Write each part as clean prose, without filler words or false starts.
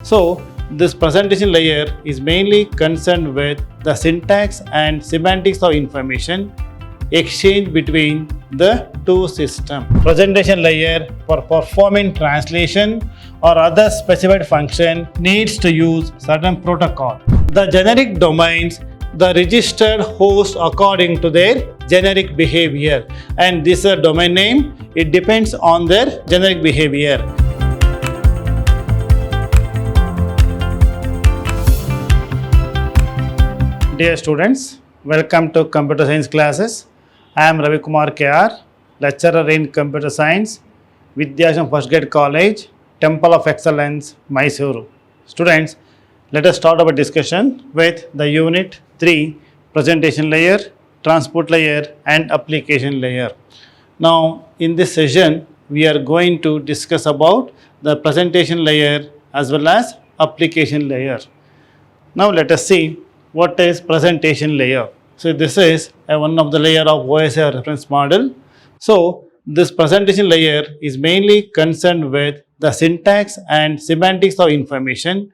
So this presentation layer is mainly concerned with the syntax and semantics of information exchange between the two systems. Presentation layer for performing translation or other specified function needs to use certain protocol. The generic domains the registered host according to their generic behavior, and this domain name, it depends on their generic behavior. Dear students, welcome to computer science classes. I am Ravi Kumar KR, lecturer in computer science, Vidhyaashram First Grade College, Temple of Excellence, MYSURU. Students, let us start our discussion with the unit 3, presentation layer, transport layer and application layer. Now in this session we are going to discuss about the presentation layer as well as application layer. Now let us see what is presentation layer. So this is one of the layer of OSI reference model. So this presentation layer is mainly concerned with the syntax and semantics of information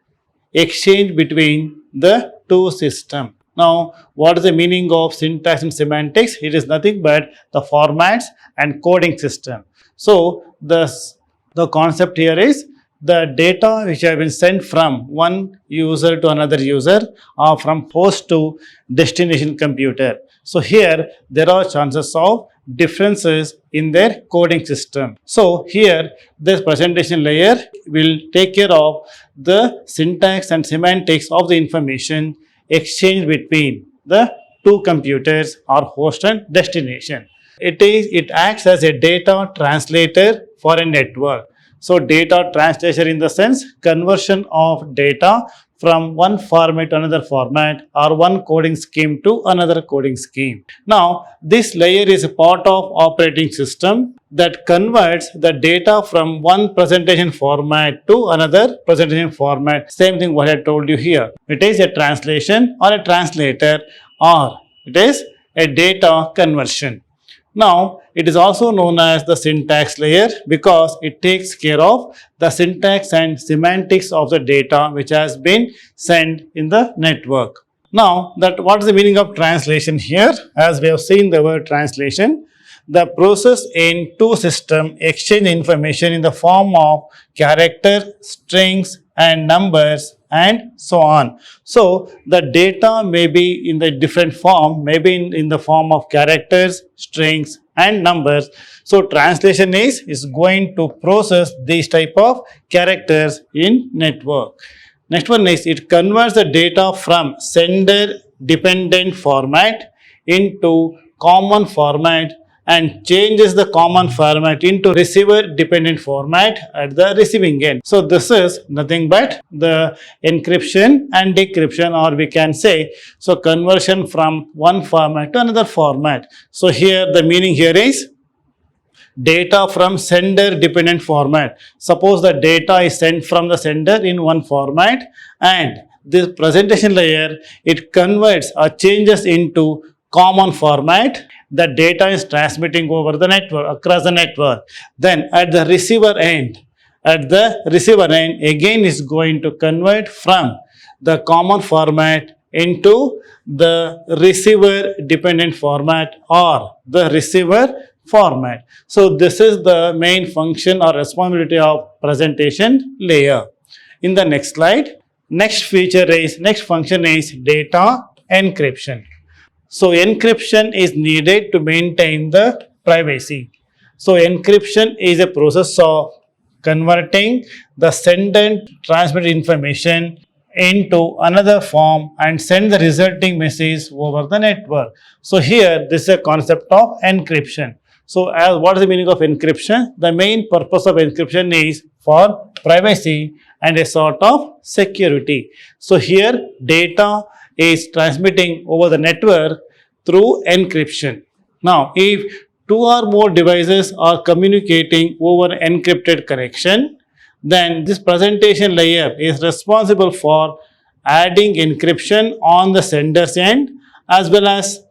exchange between the two systems. Now, what is the meaning of syntax and semantics? It is nothing but the formats and coding system. So, the concept here is the data which have been sent from one user to another user or from host to destination computer. So, here there are chances of differences in their coding system. So, here this presentation layer will take care of the syntax and semantics of the information exchange between the two computers or host and destination. It acts as a data translator for a network. So data translation in the sense conversion of data from one format to another format or one coding scheme to another coding scheme. Now this layer is a part of operating system that converts the data from one presentation format to another presentation format. Same thing what I told you here. It is a translation or a translator or it is a data conversion. Now, it is also known as the syntax layer because it takes care of the syntax and semantics of the data which has been sent in the network. Now, what is the meaning of translation here? As we have seen the word translation, the process in two systems exchange information in the form of character, strings and numbers and so on. So, the data may be in the different form, maybe in the form of characters, strings and numbers. So, translation is going to process these type of characters in network. Next one is it converts the data from sender dependent format into common format and changes the common format into receiver dependent format at the receiving end. So this is nothing but the encryption and decryption, or we can say so conversion from one format to another format. So here the meaning here is data from sender dependent format. Suppose the data is sent from the sender in one format and this presentation layer it converts or changes into common format. The data is transmitting over the network, across the network. Then at the receiver end again is going to convert from the common format into the receiver dependent format or the receiver format. So this is the main function or responsibility of presentation layer. In the next slide, next function is data encryption. So encryption is needed to maintain the privacy. So encryption is a process of converting the sent and transmitted information into another form and send the resulting message over the network. So here this is a concept of encryption. So what is the meaning of encryption? The main purpose of encryption is for privacy and a sort of security. So here data is transmitting over the network through encryption. Now, if two or more devices are communicating over encrypted connection, then this presentation layer is responsible for adding encryption on the sender's end as well as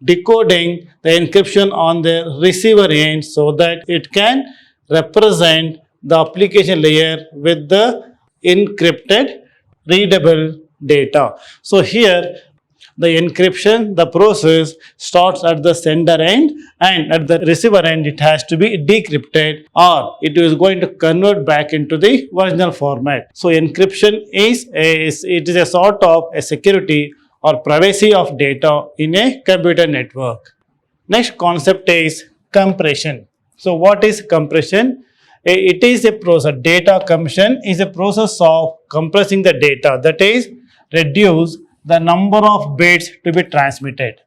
decoding the encryption on the receiver end so that it can represent the application layer with the encrypted readable data. So here the encryption, the process starts at the sender end, and at the receiver end it has to be decrypted, or it is going to convert back into the original format. So encryption is a sort of a security or privacy of data in a computer network. Next concept is compression. So what is compression? It is a process. Data compression is a process of compressing the data, that is, reduce the number of bits to be transmitted.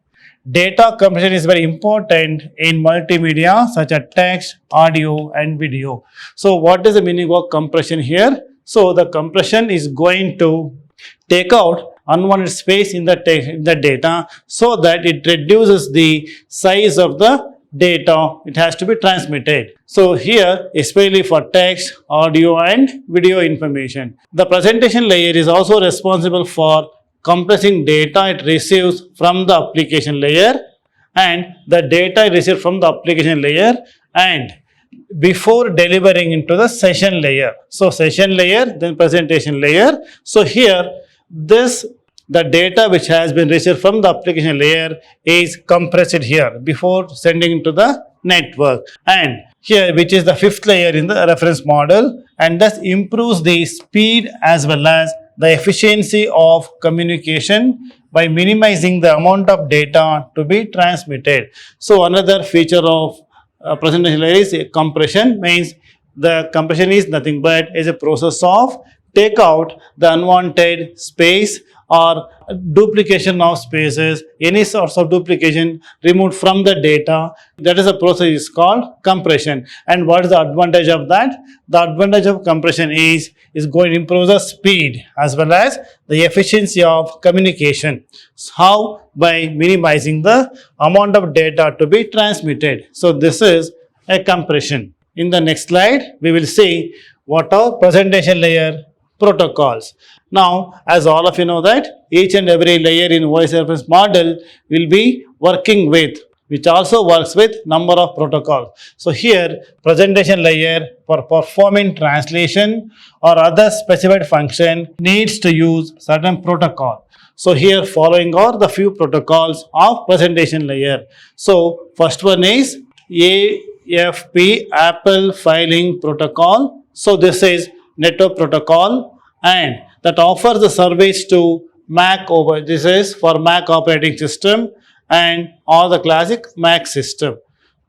Data compression is very important in multimedia such as text, audio and video. So what is the meaning of compression here? So the compression is going to take out unwanted space in the data so that it reduces the size of the data it has to be transmitted. So here, especially for text, audio and video information. The presentation layer is also responsible for compressing data it receives from the application layer, and the data received from the application layer and before delivering into the session layer. So session layer, then presentation layer. So here the data which has been received from the application layer is compressed here before sending into the network, and here which is the fifth layer in the reference model, and thus improves the speed as well as the efficiency of communication by minimizing the amount of data to be transmitted. So another feature of presentation layer is compression, means the compression is nothing but is a process of take out the unwanted space or duplication of spaces, any sorts of duplication removed from the data. That is a process is called compression. And what is the advantage of that? The advantage of compression is going to improve the speed as well as the efficiency of communication. How? By minimizing the amount of data to be transmitted. So this is a compression. In the next slide, we will see what are presentation layer protocols. Now, as all of you know that each and every layer in voice reference model will be working with, which also works with number of protocols. So here presentation layer for performing translation or other specified function needs to use certain protocol. So here following are the few protocols of presentation layer. So first one is AFP, Apple Filing Protocol. So this is network protocol, and that offers the service to Mac over. This is for Mac operating system and all the classic Mac system.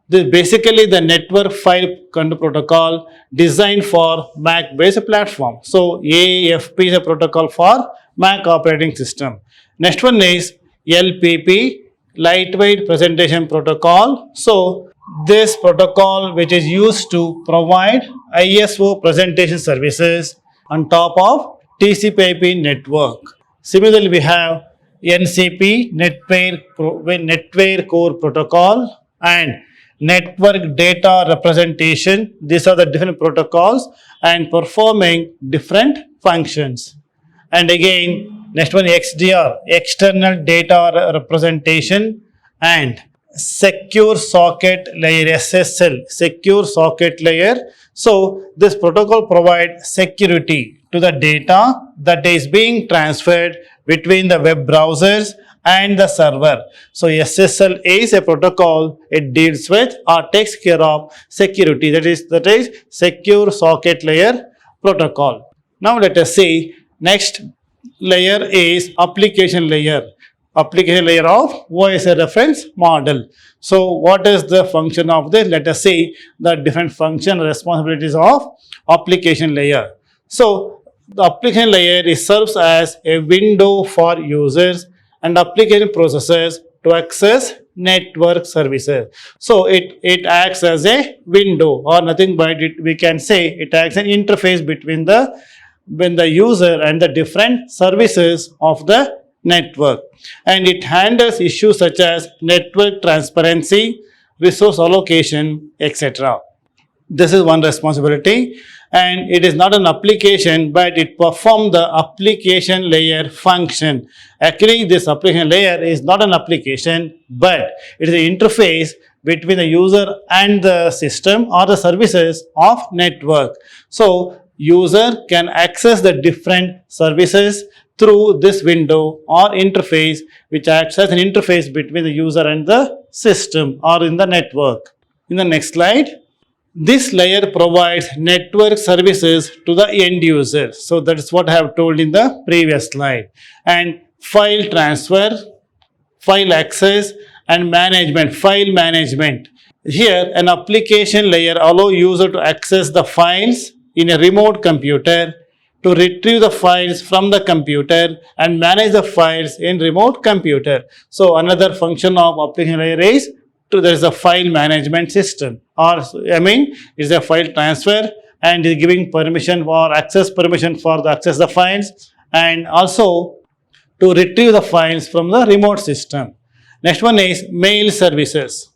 This is basically the network file control protocol designed for Mac based platform. So AFP is a protocol for Mac operating system. Next one is LPP, lightweight presentation protocol. So this protocol which is used to provide ISO presentation services on top of TCP/IP network. Similarly, we have NCP, Network Core Protocol, and Network Data Representation. These are the different protocols and performing different functions. And again, next one XDR, External Data Representation, and Secure Socket Layer, SSL, Secure Socket Layer. So this protocol provides security to the data that is being transferred between the web browsers and the server. So SSL is a protocol, it deals with or takes care of security, that is Secure Socket Layer Protocol. Now let us see next layer is application layer. Application layer of voice reference model. So what is the function of this? Let us see the different function responsibilities of application layer. So the application layer serves as a window for users and application processes to access network services. So it acts as a window, or nothing but we can say it acts as an interface between the user and the different services of the network, and it handles issues such as network transparency, resource allocation, etc. This is one responsibility, and it is not an application but it performs the application layer function. Actually, this application layer is not an application but it is an interface between the user and the system or the services of network. So user can access the different services through this window or interface, which acts as an interface between the user and the system or in the network. In the next slide, this layer provides network services to the end user. So that is what I have told in the previous slide. And file transfer, file access and management, file management. Here an application layer allows user to access the files in a remote computer, to retrieve the files from the computer and manage the files in remote computer. So another function of application layer is there is a file management system, or is a file transfer and is giving permission for access permission for the access the files and also to retrieve the files from the remote system. Next one is mail services.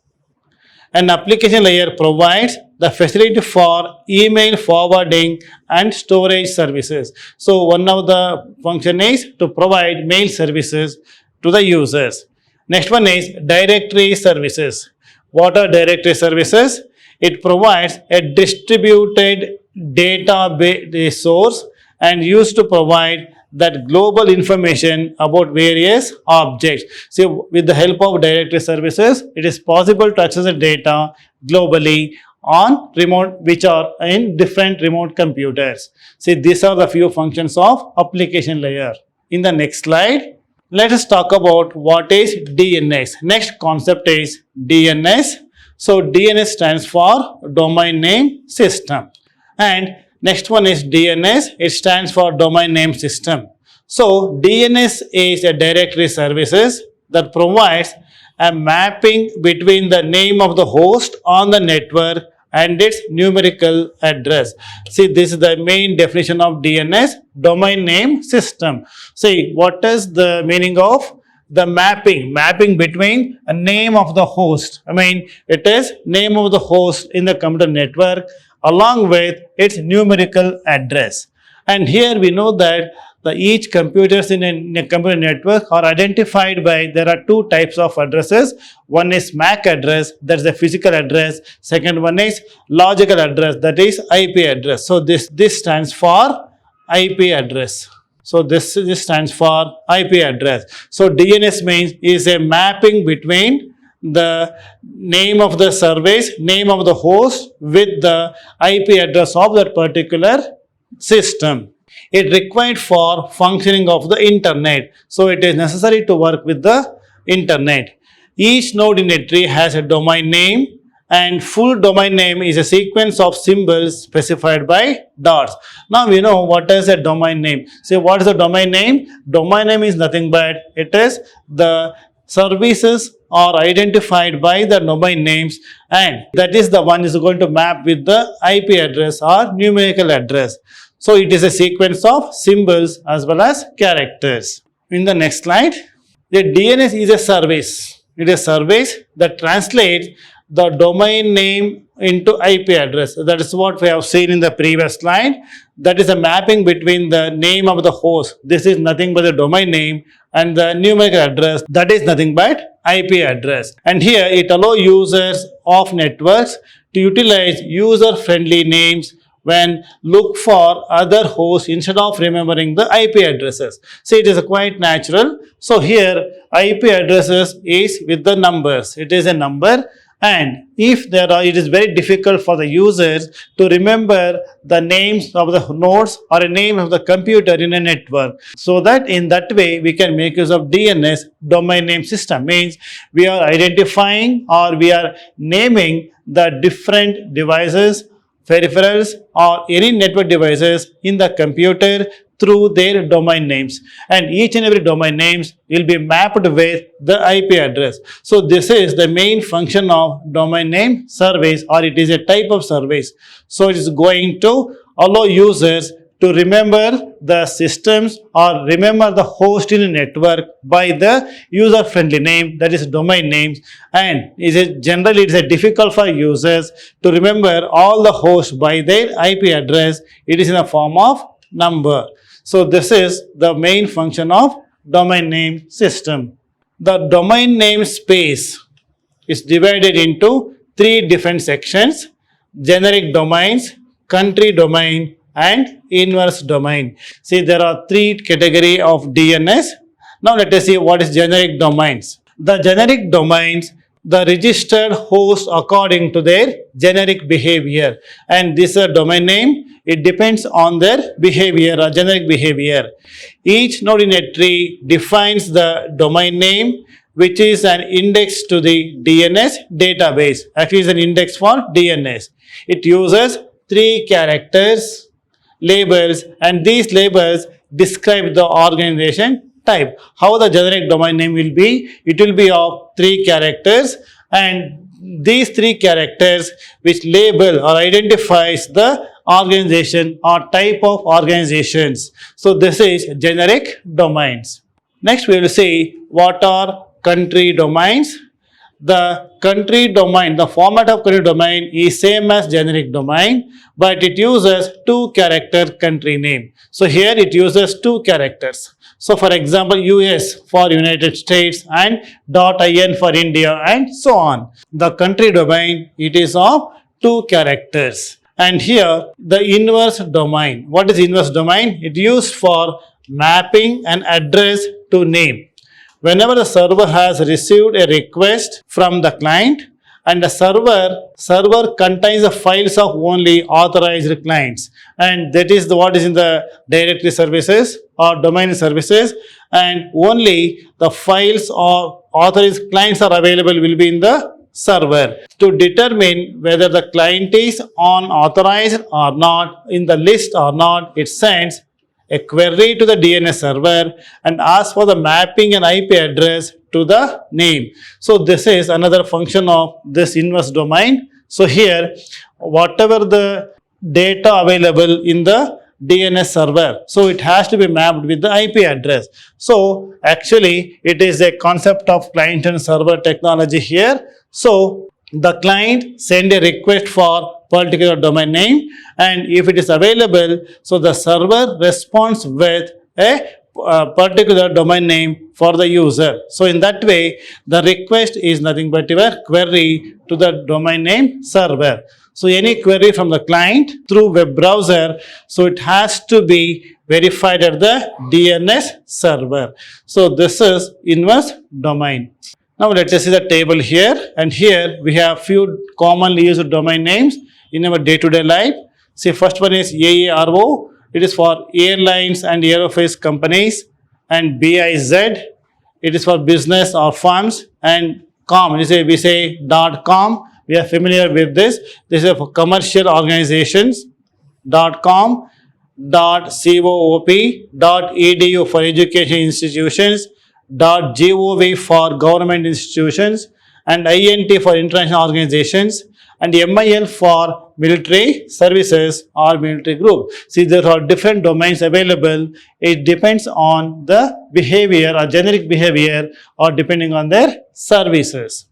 An application layer provides the facility for email forwarding and storage services. So one of the function is to provide mail services to the users. Next one is directory services. What are directory services? It provides a distributed database source and used to provide that global information about various objects. So with the help of directory services, it is possible to access the data globally on remote, which are in different remote computers. See, these are the few functions of application layer. In the next slide, let us talk about what is DNS. Next concept is DNS. So DNS stands for domain name system. And next one is DNS. It stands for domain name system. So DNS is a directory services that provides a mapping between the name of the host on the network and its numerical address. See, this is the main definition of DNS, domain name system. See, what is the meaning of the mapping? Mapping between a name of the host. It is name of the host in the computer network along with its numerical address. And here we know that each computers in a computer network are identified by, there are two types of addresses. One is MAC address, that is the physical address. Second one is logical address, that is IP address. So this stands for IP address. So this stands for IP address. So DNS means is a mapping between the name of the service, name of the host with the IP address of that particular system. It required for functioning of the internet. So it is necessary to work with the internet. Each node in a tree has a domain name, and full domain name is a sequence of symbols specified by dots. Now we know what is a domain name. So what is a domain name? Domain name is nothing but it is the services are identified by the domain names, and that is the one is going to map with the IP address or numerical address. So it is a sequence of symbols as well as characters. In the next slide, the DNS is a service. It is a service that translates the domain name into IP address. That is what we have seen in the previous slide. That is a mapping between the name of the host. This is nothing but the domain name, and the numerical address, that is nothing but IP address. And here it allows users of networks to utilize user-friendly names when look for other hosts instead of remembering the IP addresses. So it is quite natural. So here IP addresses is with the numbers. It is a number, and if it is very difficult for the users to remember the names of the nodes or a name of the computer in a network. So that in that way we can make use of DNS, domain name system. Means we are identifying or we are naming the different devices, peripherals or any network devices in the computer through their domain names, and each and every domain names will be mapped with the IP address. So this is the main function of domain name service, or it is a type of service. So it is going to allow users to remember the systems or remember the host in a network by the user-friendly name, that is domain names, and generally it is difficult for users to remember all the hosts by their IP address. It is in the form of number. So this is the main function of domain name system. The domain name space is divided into three different sections: generic domains, country domain, and inverse domain. See, there are three categories of DNS. Now let us see what is generic domains. The generic domains, the registered host according to their generic behavior, and this is a domain name. It depends on their behavior or generic behavior. Each node in a tree defines the domain name, which is an index to the DNS database. Actually, it's an index for DNS. It uses 3 characters, labels, and these labels describe the organization type. How the generic domain name will be? It will be of 3 characters, and these 3 characters which label or identifies the organization or type of organizations. So this is generic domains. Next we will see what are country domains. The country domain, the format of country domain is same as generic domain, but it uses 2-character country name. So here it uses 2 characters. So for example, US for United States and .in for India and so on. The country domain, it is of 2 characters. And here the inverse domain. What is inverse domain? It used for mapping an address to name. Whenever the server has received a request from the client, and the server contains the files of only authorized clients, and that is what is in the directory services or domain services, and only the files of authorized clients are available will be in the server. To determine whether the client is unauthorized or not, in the list or not, it sends a query to the DNS server and asks for the mapping and IP address to the name. So this is another function of this inverse domain. So here, whatever the data available in the DNS server, so it has to be mapped with the IP address. So actually, it is a concept of client and server technology here. So the client send a request for particular domain name, and if it is available, so the server responds with a particular domain name for the user. So in that way, the request is nothing but a query to the domain name server. So any query from the client through web browser, so it has to be verified at the DNS server. So this is inverse domain. Now let us see the table here, and here we have few commonly used domain names in our day-to-day life. See, first one is AARO. It is for airlines and aerospace companies, and BIZ, it is for business or firms, and com, we say .com. We are familiar with this. This is for commercial organizations. .com, .coop, .edu for education institutions, .gov for government institutions, and INT for international organizations, and MIL for military services or military group. See, there are different domains available. It depends on the behavior or generic behavior or depending on their services.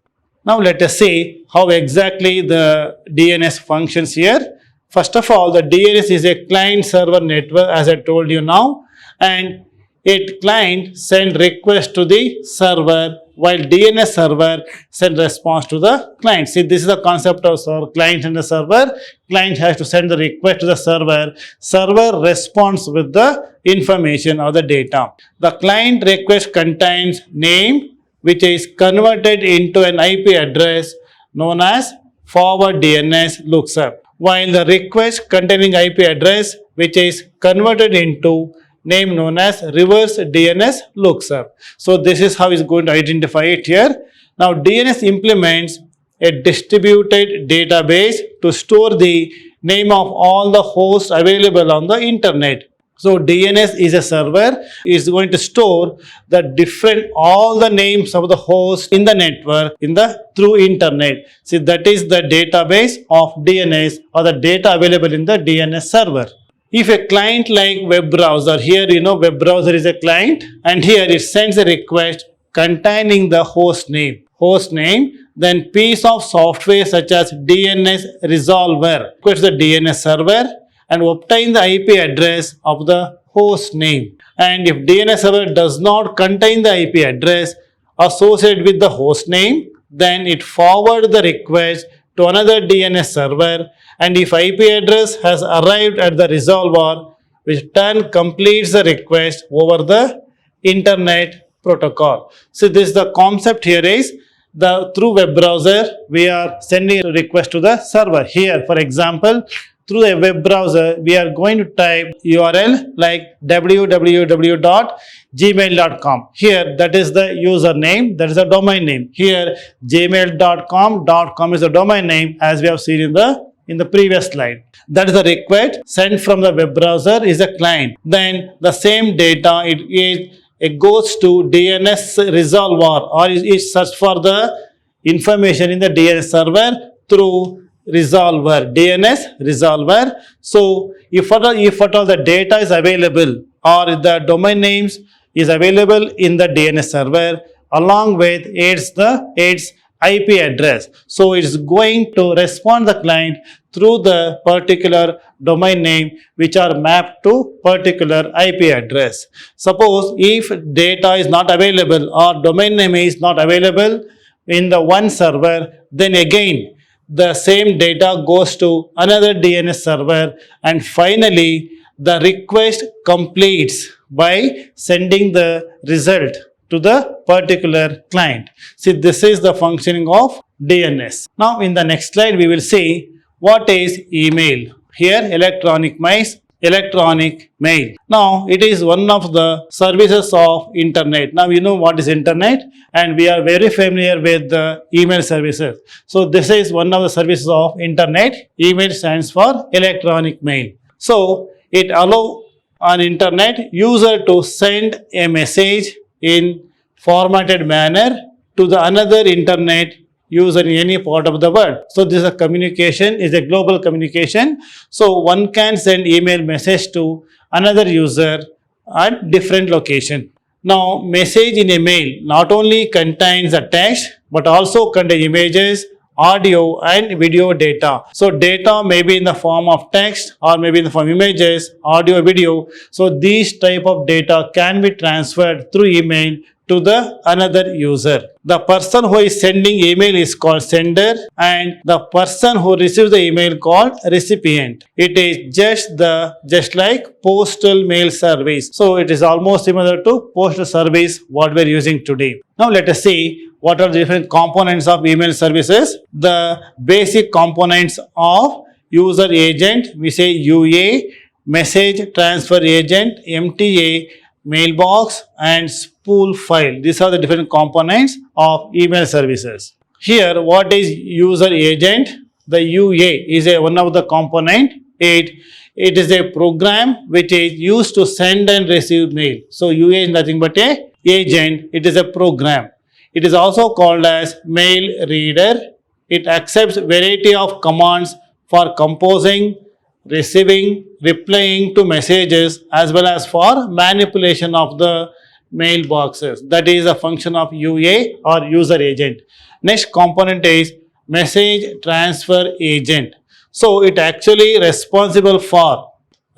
Now let us see how exactly the DNS functions here. First of all, the DNS is a client-server network, as I told you now, and it client send request to the server, while DNS server send response to the client. See, this is the concept of client and the server. Client has to send the request to the server. Server responds with the information or the data. The client request contains name, which is converted into an IP address known as forward DNS lookup, while the request containing IP address, which is converted into name known as reverse DNS lookup. So this is how it's going to identify it here. Now DNS implements a distributed database to store the name of all the hosts available on the internet. So DNS is a server, is going to store the all the names of the hosts in the network through internet. See, that is the database of DNS or the data available in the DNS server. If a client like web browser, here web browser is a client, and here it sends a request containing the host name, then piece of software such as DNS resolver request the DNS server and obtain the IP address of the host name. And if DNS server does not contain the IP address associated with the host name, then it forwards the request to another DNS server, And if IP address has arrived at the resolver, which then completes the request over the internet protocol. So this is the concept here is the through web browser we are sending a request to the server. Here for example, through a web browser we are going to type URL like www.gmail.com. Here that is the username, that is the domain name. Here gmail.com is the domain name as we have seen in the previous slide. That is the request sent from the web browser is the client. Then the same data it goes to DNS resolver, or it search for the information in the DNS server through resolver, DNS resolver. So if at all the data is available or the domain names is available in the DNS server along with its IP address. So it's going to respond the client through the particular domain name which are mapped to particular IP address. Suppose if data is not available or domain name is not available in the one server, then again the same data goes to another DNS server, and finally the request completes by sending the result to the particular client. See, this is the functioning of DNS. Now in the next slide we will see what is email. Here electronic mail. Now it is one of the services of internet. Now you know what is internet and we are very familiar with the email services. So this is one of the services of internet. Email stands for electronic mail. So it allows an internet user to send a message in formatted manner to the another internet user in any part of the world. So this is a communication, is a global communication. So one can send email message to another user at different location. Now message in a mail not only contains a text but also contains images, audio and video data. So data may be in the form of text or maybe in the form of images, audio, video. So these type of data can be transferred through email to the another user. The person who is sending email is called sender and the person who receives the email called recipient. It is just like postal mail service. So it is almost similar to postal service what we are using today. Now let us see what are the different components of email services. The basic components of user agent, we say UA, message transfer agent, MTA, mailbox and spool file. These are the different components of email services. Here what is user agent? The UA is one of the component. It is a program which is used to send and receive mail. So UA is nothing but a agent. It is a program. It is also called as mail reader. It accepts variety of commands for composing, receiving, replying to messages as well as for manipulation of the mailboxes. That is a function of UA or user agent. Next component is message transfer agent. So it actually responsible for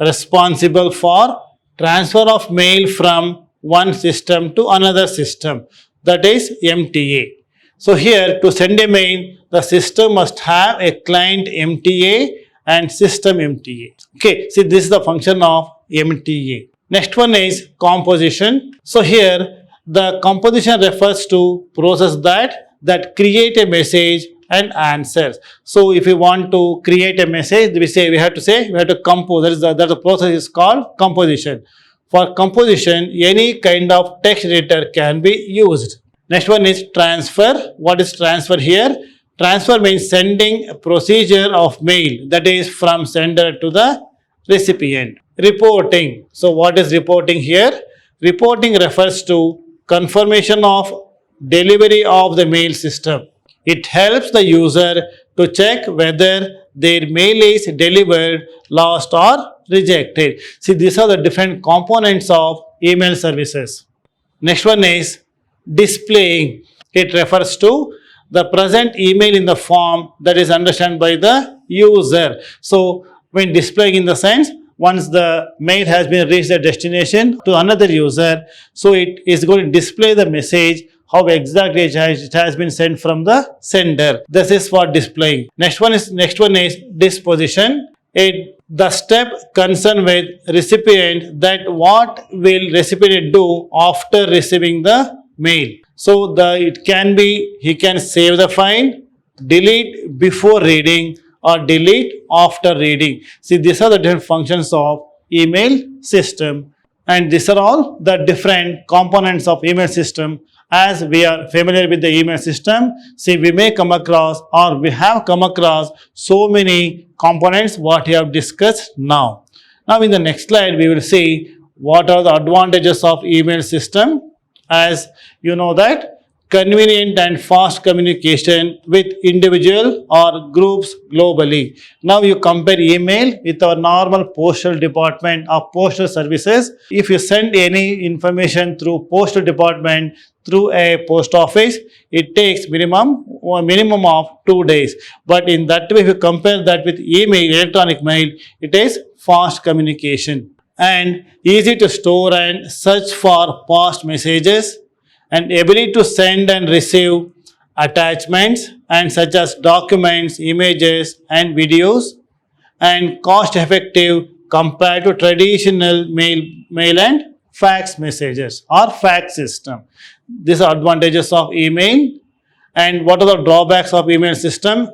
transfer of mail from one system to another system. That is MTA. So here to send a mail, the system must have a client MTA and system MTA. Okay, see this is the function of MTA. Next one is composition. So here the composition refers to process that create a message and answers. So if you want to create a message, we have to compose. That the process is called composition. For composition, any kind of text editor can be used. Next one is transfer. What is transfer here? Transfer means sending a procedure of mail, that is from sender to the recipient. Reporting. So what is reporting here? Reporting refers to confirmation of delivery of the mail system. It helps the user to check whether their mail is delivered, lost or rejected. See, these are the different components of email services. Next one is displaying. It refers to the present email in the form that is understood by the user. So when displaying in the sense, once the mail has been reached the destination to another user, so it is going to display the message how exactly it has been sent from the sender. This is for displaying. Next one is disposition. The step concerned with recipient, that what will recipient do after receiving the mail. So it can be he can save the file, delete before reading, or delete after reading. See, these are the different functions of email system, and these are all the different components of email system. As we are familiar with the email system, see, we may come across, or we have come across, so many components what we have discussed now. Now in the next slide we will see what are the advantages of email system. As you know that convenient and fast communication with individual or groups globally. Now you compare email with our normal postal department or postal services. If you send any information through postal department, through a post office, it takes minimum of 2 days. But in that way, if you compare that with email, electronic mail, it is fast communication and easy to store and search for past messages, and ability to send and receive attachments and such as documents, images and videos, and cost effective compared to traditional mail and fax messages or fax system. These are advantages of email. And what are the drawbacks of email system?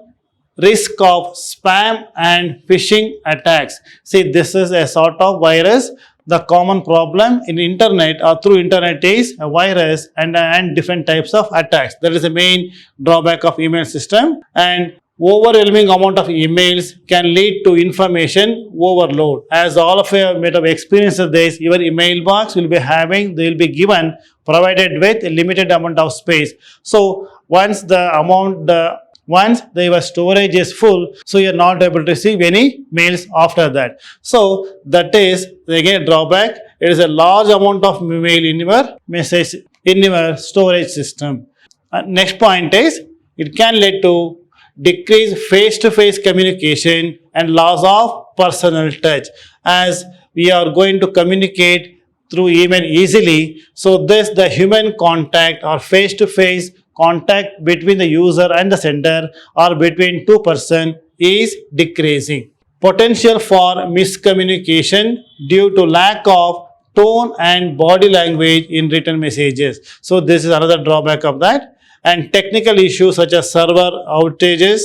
Risk of spam and phishing attacks. See, this is a sort of virus. The common problem in internet or through internet is a virus and different types of attacks. That is the main drawback of email system. And overwhelming amount of emails can lead to information overload. As all of you might have experienced this, your email box will be provided with a limited amount of space. So once your storage is full, so you are not able to receive any mails after that. So that is again drawback. It is a large amount of mail in your storage system. Next point is it can lead to decrease face-to-face communication and loss of personal touch. As we are going to communicate through email easily, so the human contact or face-to-face contact between the user and the sender or between two persons is decreasing. Potential for miscommunication due to lack of tone and body language in written messages. So this is another drawback of that. And technical issues such as server outages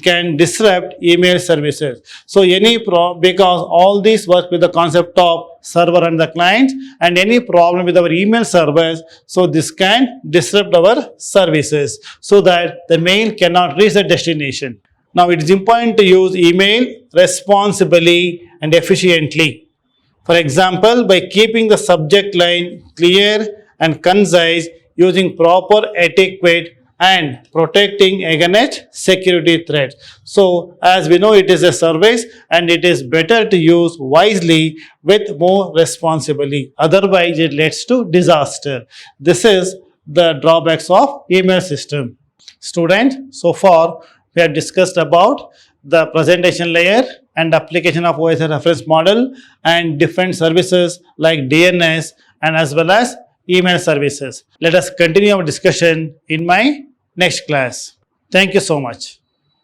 can disrupt email services. So because all these work with the concept of server and the client, and any problem with our email servers, so this can disrupt our services so that the mail cannot reach the destination. Now it is important to use email responsibly and efficiently. For example, by keeping the subject line clear and concise, using proper etiquette, and protecting against security threats. So as we know, it is a service and it is better to use wisely with more responsibly. Otherwise, it leads to disaster. This is the drawbacks of email system. Students, so far we have discussed about the presentation layer and application of OSI reference model and different services like DNS and as well as email services. Let us continue our discussion in my next class. Thank you so much.